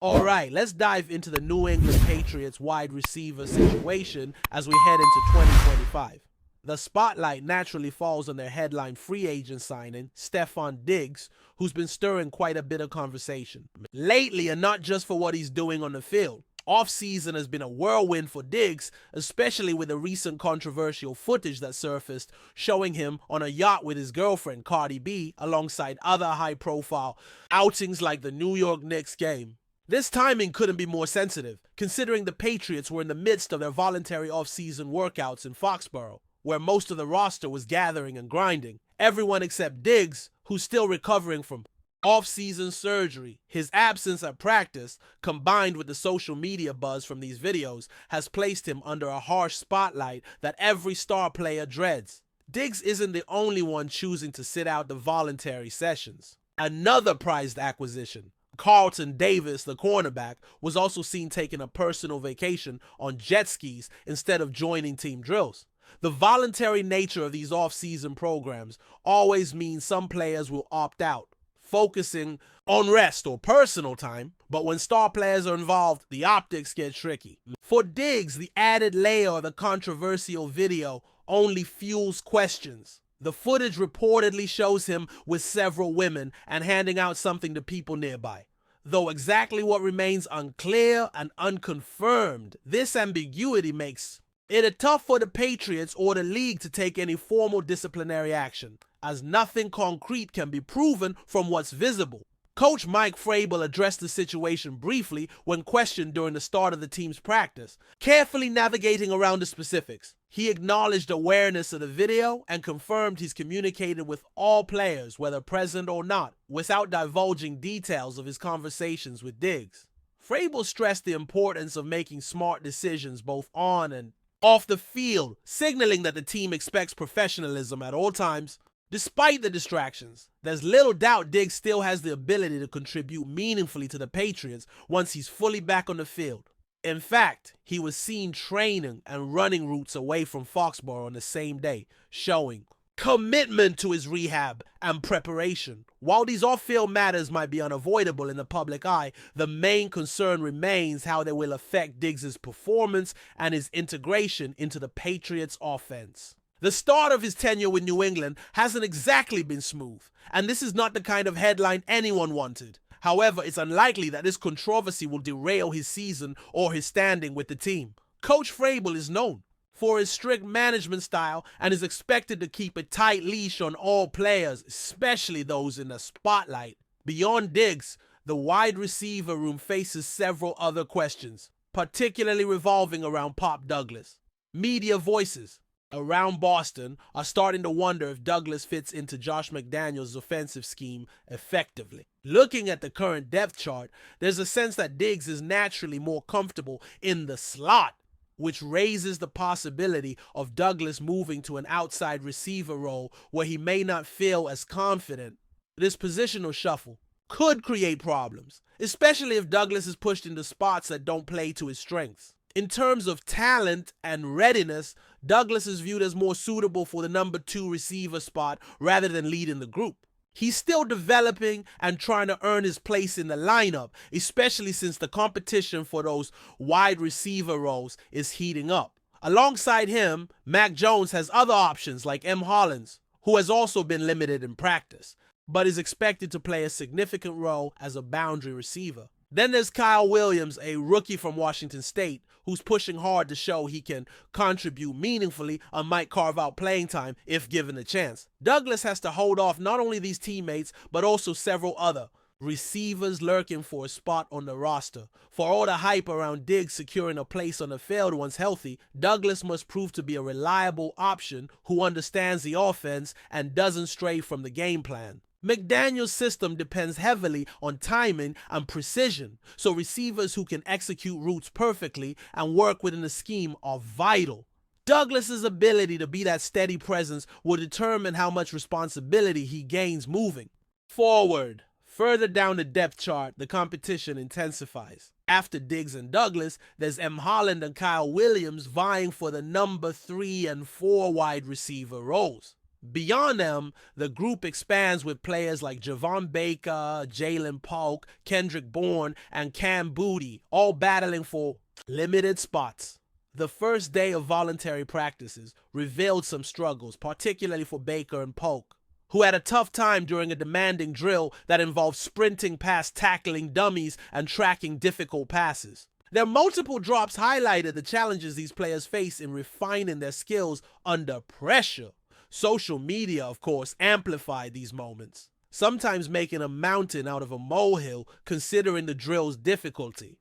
Alright, let's dive into the New England Patriots wide receiver situation as we head into 2025. The spotlight naturally falls on their headline free agent signing, Stefon Diggs, who's been stirring quite a bit of conversation. Lately, and not just for what he's doing on the field, off-season has been a whirlwind for Diggs, especially with the recent controversial footage that surfaced showing him on a yacht with his girlfriend, Cardi B, alongside other high-profile outings like the New York Knicks game. This timing couldn't be more sensitive, considering the Patriots were in the midst of their voluntary off-season workouts in Foxborough, where most of the roster was gathering and grinding. Everyone except Diggs, who's still recovering from off-season surgery. His absence at practice, combined with the social media buzz from these videos, has placed him under a harsh spotlight that every star player dreads. Diggs isn't the only one choosing to sit out the voluntary sessions. Another prized acquisition, Carlton Davis, the cornerback, was also seen taking a personal vacation on jet skis instead of joining team drills. The voluntary nature of these off-season programs always means some players will opt out, focusing on rest or personal time, but when star players are involved, the optics get tricky. For Diggs, the added layer of the controversial video only fuels questions. The footage reportedly shows him with several women and handing out something to people nearby. Though exactly what remains unclear and unconfirmed, this ambiguity makes it tough for the Patriots or the league to take any formal disciplinary action, as nothing concrete can be proven from what's visible. Coach Mike Vrabel addressed the situation briefly when questioned during the start of the team's practice, carefully navigating around the specifics. He acknowledged awareness of the video and confirmed he's communicated with all players, whether present or not, without divulging details of his conversations with Diggs. Vrabel stressed the importance of making smart decisions both on and off the field, signaling that the team expects professionalism at all times. Despite the distractions, there's little doubt Diggs still has the ability to contribute meaningfully to the Patriots once he's fully back on the field. In fact, he was seen training and running routes away from Foxborough on the same day, showing commitment to his rehab and preparation. While these off-field matters might be unavoidable in the public eye, the main concern remains how they will affect Diggs' performance and his integration into the Patriots' offense. The start of his tenure with New England hasn't exactly been smooth, and this is not the kind of headline anyone wanted. However, it's unlikely that this controversy will derail his season or his standing with the team. Coach Vrabel is known for his strict management style and is expected to keep a tight leash on all players, especially those in the spotlight. Beyond Diggs, the wide receiver room faces several other questions, particularly revolving around Pop Douglas. Media voices around Boston are starting to wonder if Douglas fits into Josh McDaniels' offensive scheme effectively. Looking at the current depth chart, there's a sense that Diggs is naturally more comfortable in the slot, which raises the possibility of Douglas moving to an outside receiver role where he may not feel as confident. This positional shuffle could create problems, especially if Douglas is pushed into spots that don't play to his strengths. In terms of talent and readiness, Douglas is viewed as more suitable for the number 2 receiver spot rather than leading the group. He's still developing and trying to earn his place in the lineup, especially since the competition for those wide receiver roles is heating up. Alongside him, Mac Jones has other options like M. Hollins, who has also been limited in practice, but is expected to play a significant role as a boundary receiver. Then there's Kyle Williams, a rookie from Washington State, who's pushing hard to show he can contribute meaningfully and might carve out playing time if given a chance. Douglas has to hold off not only these teammates, but also several other receivers lurking for a spot on the roster. For all the hype around Diggs securing a place on the field once healthy, Douglas must prove to be a reliable option who understands the offense and doesn't stray from the game plan. McDaniels' system depends heavily on timing and precision, so receivers who can execute routes perfectly and work within the scheme are vital. Douglas' ability to be that steady presence will determine how much responsibility he gains moving forward. Further down the depth chart, the competition intensifies. After Diggs and Douglas, there's M. Holland and Kyle Williams vying for the number 3 and 4 wide receiver roles. Beyond them, the group expands with players like Javon Baker, Jalen Polk, Kendrick Bourne, and Cam Booty, all battling for limited spots. The first day of voluntary practices revealed some struggles, particularly for Baker and Polk, who had a tough time during a demanding drill that involved sprinting past tackling dummies and tracking difficult passes. Their multiple drops highlighted the challenges these players face in refining their skills under pressure. Social media, of course, amplified these moments, sometimes making a mountain out of a molehill considering the drill's difficulty.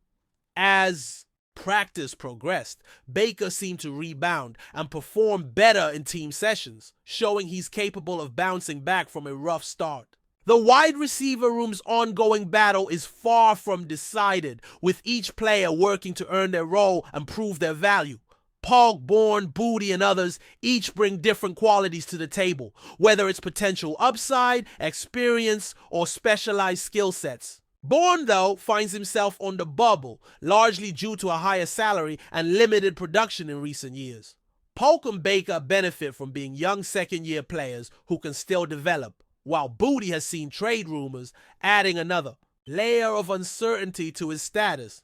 As practice progressed, Baker seemed to rebound and perform better in team sessions, showing he's capable of bouncing back from a rough start. The wide receiver room's ongoing battle is far from decided, with each player working to earn their role and prove their value. Polk, Bourne, Booty, and others each bring different qualities to the table, whether it's potential upside, experience, or specialized skill sets. Bourne, though, finds himself on the bubble, largely due to a higher salary and limited production in recent years. Polk and Baker benefit from being young second-year players who can still develop, while Booty has seen trade rumors, adding another layer of uncertainty to his status.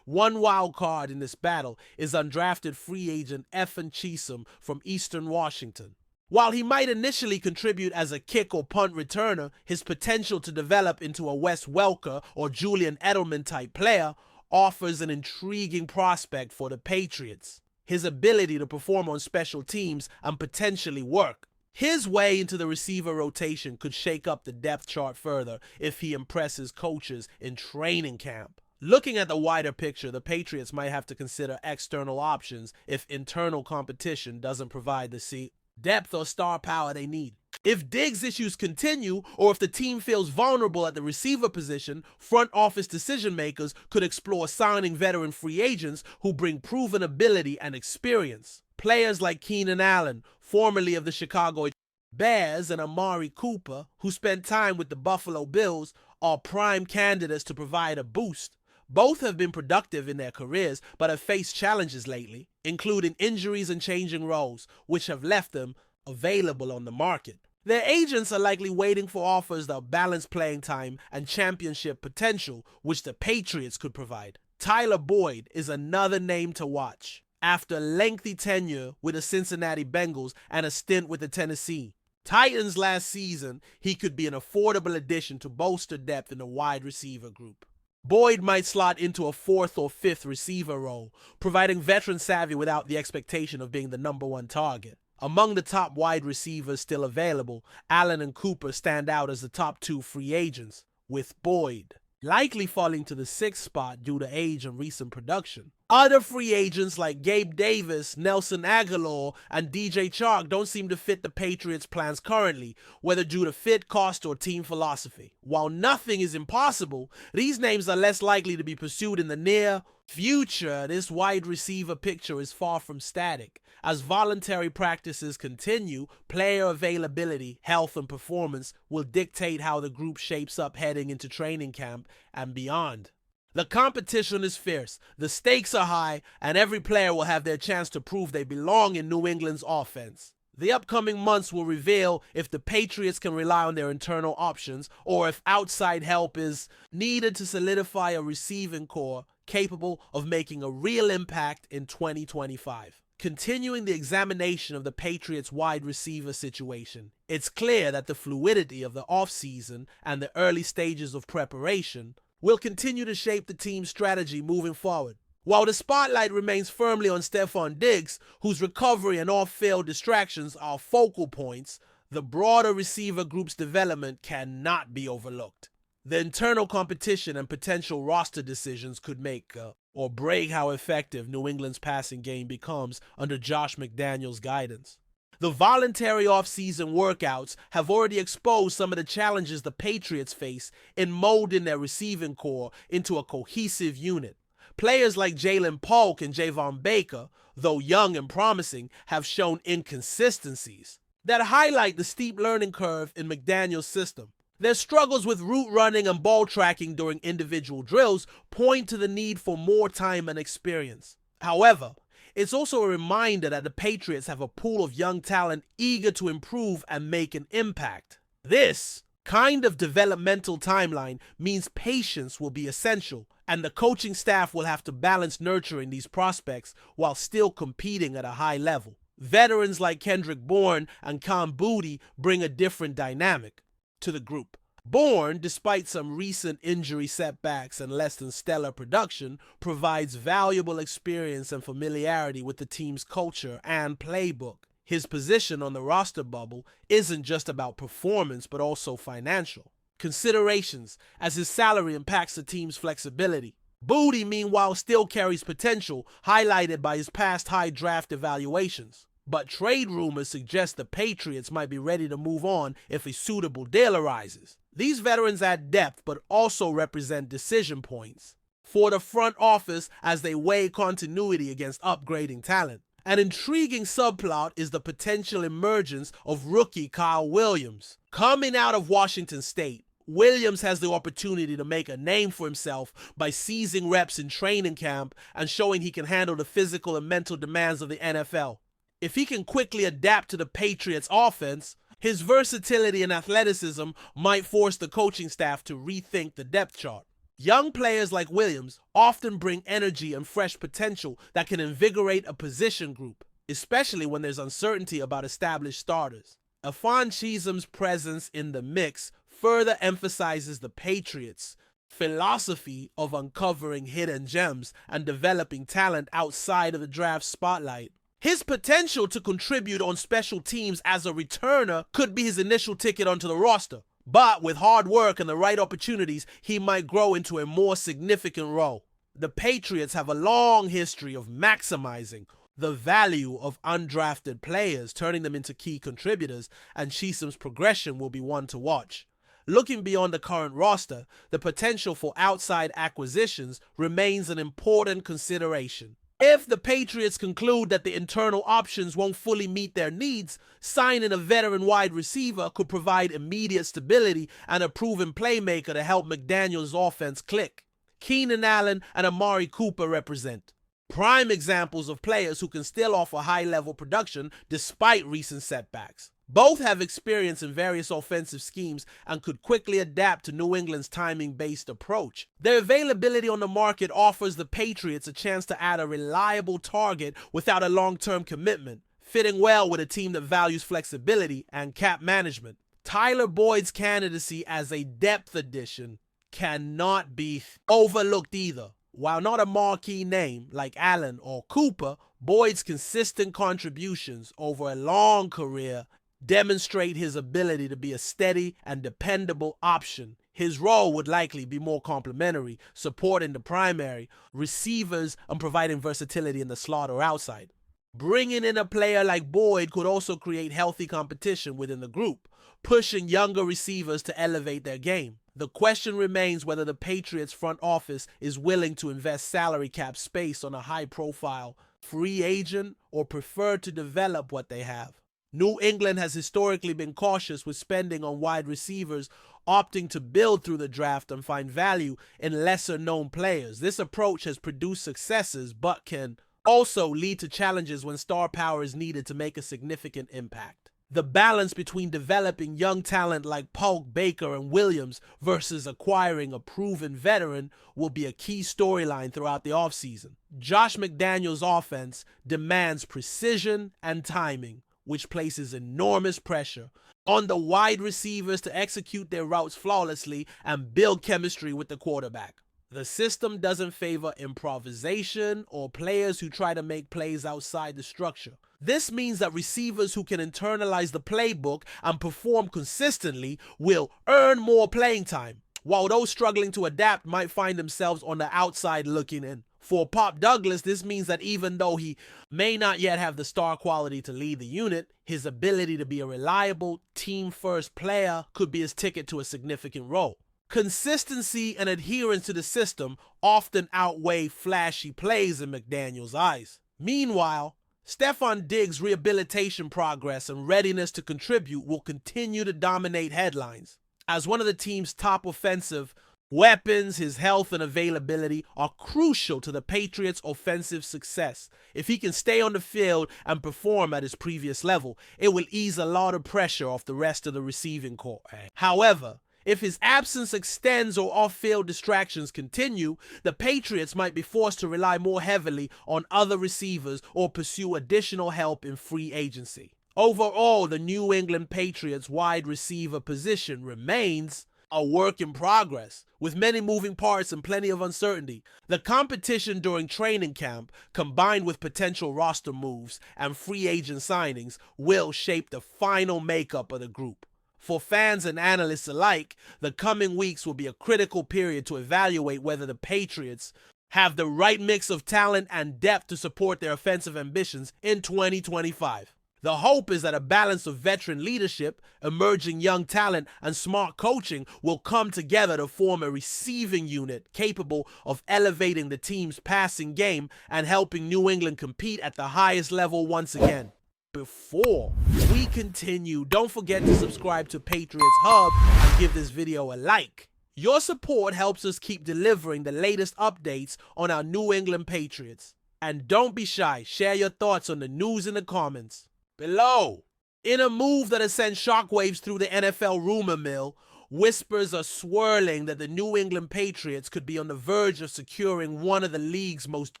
One wild card in this battle is undrafted free agent Stefon Diggs from Eastern Washington. While he might initially contribute as a kick or punt returner, his potential to develop into a Wes Welker or Julian Edelman type player offers an intriguing prospect for the Patriots. His ability to perform on special teams and potentially work. His way into the receiver rotation could shake up the depth chart further if he impresses coaches in training camp. Looking at the wider picture, the Patriots might have to consider external options if internal competition doesn't provide the depth or star power they need. If Diggs' issues continue, or if the team feels vulnerable at the receiver position, front office decision makers could explore signing veteran free agents who bring proven ability and experience. Players like Keenan Allen, formerly of the Chicago Bears, and Amari Cooper, who spent time with the Buffalo Bills, are prime candidates to provide a boost. Both have been productive in their careers, but have faced challenges lately, including injuries and changing roles, which have left them available on the market. Their agents are likely waiting for offers that balance playing time and championship potential, which the Patriots could provide. Tyler Boyd is another name to watch. After lengthy tenure with the Cincinnati Bengals and a stint with the Tennessee Titans last season, he could be an affordable addition to bolster depth in the wide receiver group. Boyd might slot into a fourth or fifth receiver role, providing veteran savvy without the expectation of being the number one target. Among the top wide receivers still available, Allen and Cooper stand out as the top two free agents, with Boyd likely falling to the sixth spot due to age and recent production. Other free agents like Gabe Davis, Nelson Aguilar, and DJ Chark don't seem to fit the Patriots' plans currently, whether due to fit, cost, or team philosophy. While nothing is impossible, these names are less likely to be pursued in the near future. This wide receiver picture is far from static. As voluntary practices continue, player availability, health, and performance will dictate how the group shapes up heading into training camp and beyond. The competition is fierce, the stakes are high, and every player will have their chance to prove they belong in New England's offense. The upcoming months will reveal if the Patriots can rely on their internal options or if outside help is needed to solidify a receiving core capable of making a real impact in 2025. Continuing the examination of the Patriots' wide receiver situation, it's clear that the fluidity of the offseason and the early stages of preparation will continue to shape the team's strategy moving forward. While the spotlight remains firmly on Stefon Diggs, whose recovery and off-field distractions are focal points, the broader receiver group's development cannot be overlooked. The internal competition and potential roster decisions could make or break how effective New England's passing game becomes under Josh McDaniels' guidance. The voluntary off-season workouts have already exposed some of the challenges the Patriots face in molding their receiving core into a cohesive unit. Players like Jalen Polk and Javon Baker, though young and promising, have shown inconsistencies that highlight the steep learning curve in McDaniels' system. Their struggles with route running and ball tracking during individual drills point to the need for more time and experience. However, It's also a reminder that the Patriots have a pool of young talent eager to improve and make an impact. This kind of developmental timeline means patience will be essential, and the coaching staff will have to balance nurturing these prospects while still competing at a high level. Veterans like Kendrick Bourne and Cam Booty bring a different dynamic to the group. Bourne, despite some recent injury setbacks and less than stellar production, provides valuable experience and familiarity with the team's culture and playbook. His position on the roster bubble isn't just about performance but also financial considerations, as his salary impacts the team's flexibility. Booty, meanwhile, still carries potential, highlighted by his past high draft evaluations. But trade rumors suggest the Patriots might be ready to move on if a suitable deal arises. These veterans add depth but also represent decision points for the front office as they weigh continuity against upgrading talent. An intriguing subplot is the potential emergence of rookie Kyle Williams. Coming out of Washington State, Williams has the opportunity to make a name for himself by seizing reps in training camp and showing he can handle the physical and mental demands of the NFL. If he can quickly adapt to the Patriots' offense, his versatility and athleticism might force the coaching staff to rethink the depth chart. Young players like Williams often bring energy and fresh potential that can invigorate a position group, especially when there's uncertainty about established starters. Afon Chisholm's presence in the mix further emphasizes the Patriots' philosophy of uncovering hidden gems and developing talent outside of the draft spotlight. His potential to contribute on special teams as a returner could be his initial ticket onto the roster, but with hard work and the right opportunities, he might grow into a more significant role. The Patriots have a long history of maximizing the value of undrafted players, turning them into key contributors, and Chisholm's progression will be one to watch. Looking beyond the current roster, the potential for outside acquisitions remains an important consideration. If the Patriots conclude that the internal options won't fully meet their needs, signing a veteran wide receiver could provide immediate stability and a proven playmaker to help McDaniel's offense click. Keenan Allen and Amari Cooper represent prime examples of players who can still offer high-level production despite recent setbacks. Both have experience in various offensive schemes and could quickly adapt to New England's timing-based approach. Their availability on the market offers the Patriots a chance to add a reliable target without a long-term commitment, fitting well with a team that values flexibility and cap management. Tyler Boyd's candidacy as a depth addition cannot be overlooked either. While not a marquee name like Allen or Cooper, Boyd's consistent contributions over a long career demonstrate his ability to be a steady and dependable option. His role would likely be more complementary, supporting the primary receivers and providing versatility in the slot or outside. Bringing in a player like Boyd could also create healthy competition within the group, pushing younger receivers to elevate their game. The question remains whether the Patriots front office is willing to invest salary cap space on a high-profile free agent or prefer to develop what they have. New England has historically been cautious with spending on wide receivers, opting to build through the draft and find value in lesser-known players. This approach has produced successes but can also lead to challenges when star power is needed to make a significant impact. The balance between developing young talent like Polk, Baker, and Williams versus acquiring a proven veteran will be a key storyline throughout the offseason. Josh McDaniel's offense demands precision and timing, which places enormous pressure on the wide receivers to execute their routes flawlessly and build chemistry with the quarterback. The system doesn't favor improvisation or players who try to make plays outside the structure. This means that receivers who can internalize the playbook and perform consistently will earn more playing time, while those struggling to adapt might find themselves on the outside looking in. For Pop Douglas, this means that even though he may not yet have the star quality to lead the unit, his ability to be a reliable, team-first player could be his ticket to a significant role. Consistency and adherence to the system often outweigh flashy plays in McDaniel's eyes. Meanwhile, Stefon Diggs' rehabilitation progress and readiness to contribute will continue to dominate headlines. As one of the team's top offensive Weapons, his health, and availability are crucial to the Patriots' offensive success. If he can stay on the field and perform at his previous level, it will ease a lot of pressure off the rest of the receiving corps. However, if his absence extends or off-field distractions continue, the Patriots might be forced to rely more heavily on other receivers or pursue additional help in free agency. Overall, the New England Patriots wide receiver position remains a work in progress, with many moving parts and plenty of uncertainty. The competition during training camp, combined with potential roster moves and free agent signings, will shape the final makeup of the group. For fans and analysts alike, the coming weeks will be a critical period to evaluate whether the Patriots have the right mix of talent and depth to support their offensive ambitions in 2025. The hope is that a balance of veteran leadership, emerging young talent, and smart coaching will come together to form a receiving unit capable of elevating the team's passing game and helping New England compete at the highest level once again. Before we continue, don't forget to subscribe to Patriots Hub and give this video a like. Your support helps us keep delivering the latest updates on our New England Patriots. And don't be shy, share your thoughts on the news in the comments below. In a move that has sent shockwaves through the NFL rumor mill, whispers are swirling that the New England Patriots could be on the verge of securing one of the league's most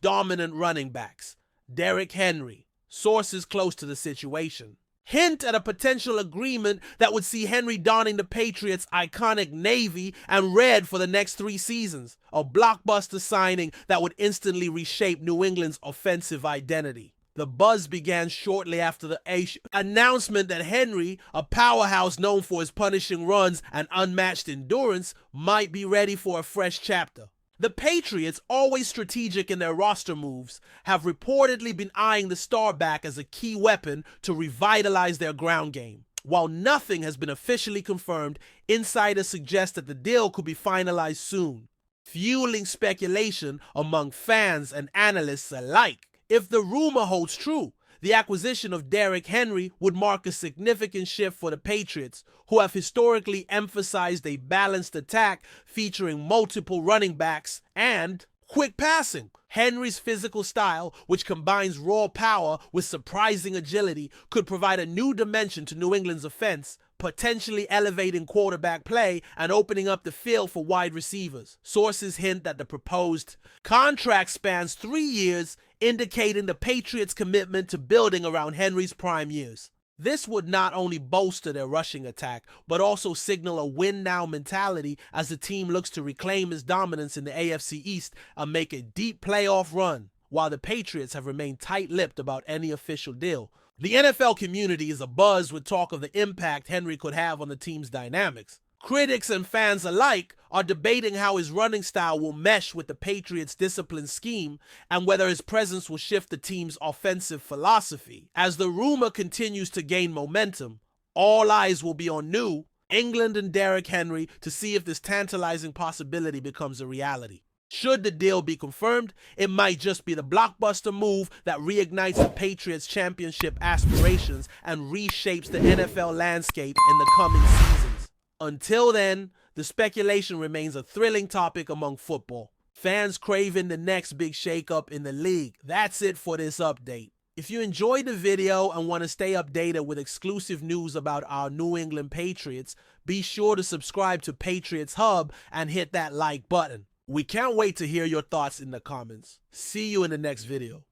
dominant running backs, Derrick Henry. Sources close to the situation hint at a potential agreement that would see Henry donning the Patriots' iconic navy and red for the next 3 seasons, a blockbuster signing that would instantly reshape New England's offensive identity. The buzz began shortly after the announcement that Henry, a powerhouse known for his punishing runs and unmatched endurance, might be ready for a fresh chapter. The Patriots, always strategic in their roster moves, have reportedly been eyeing the star back as a key weapon to revitalize their ground game. While nothing has been officially confirmed, insiders suggest that the deal could be finalized soon, fueling speculation among fans and analysts alike. If the rumor holds true, the acquisition of Derrick Henry would mark a significant shift for the Patriots, who have historically emphasized a balanced attack featuring multiple running backs and quick passing. Henry's physical style, which combines raw power with surprising agility, could provide a new dimension to New England's offense, potentially elevating quarterback play and opening up the field for wide receivers. Sources hint that the proposed contract spans 3 years, indicating the Patriots' commitment to building around Henry's prime years. This would not only bolster their rushing attack, but also signal a win-now mentality as the team looks to reclaim its dominance in the AFC East and make a deep playoff run, while the Patriots have remained tight-lipped about any official deal. The NFL community is abuzz with talk of the impact Henry could have on the team's dynamics. Critics and fans alike are debating how his running style will mesh with the Patriots' disciplined scheme and whether his presence will shift the team's offensive philosophy. As the rumor continues to gain momentum, all eyes will be on New England and Derrick Henry to see if this tantalizing possibility becomes a reality. Should the deal be confirmed, it might just be the blockbuster move that reignites the Patriots' championship aspirations and reshapes the NFL landscape in the coming seasons. Until then, the speculation remains a thrilling topic among football. Fans craving the next big shakeup in the league. That's it for this update. If you enjoyed the video and want to stay updated with exclusive news about our New England Patriots, be sure to subscribe to Patriots Hub and hit that like button. We can't wait to hear your thoughts in the comments. See you in the next video.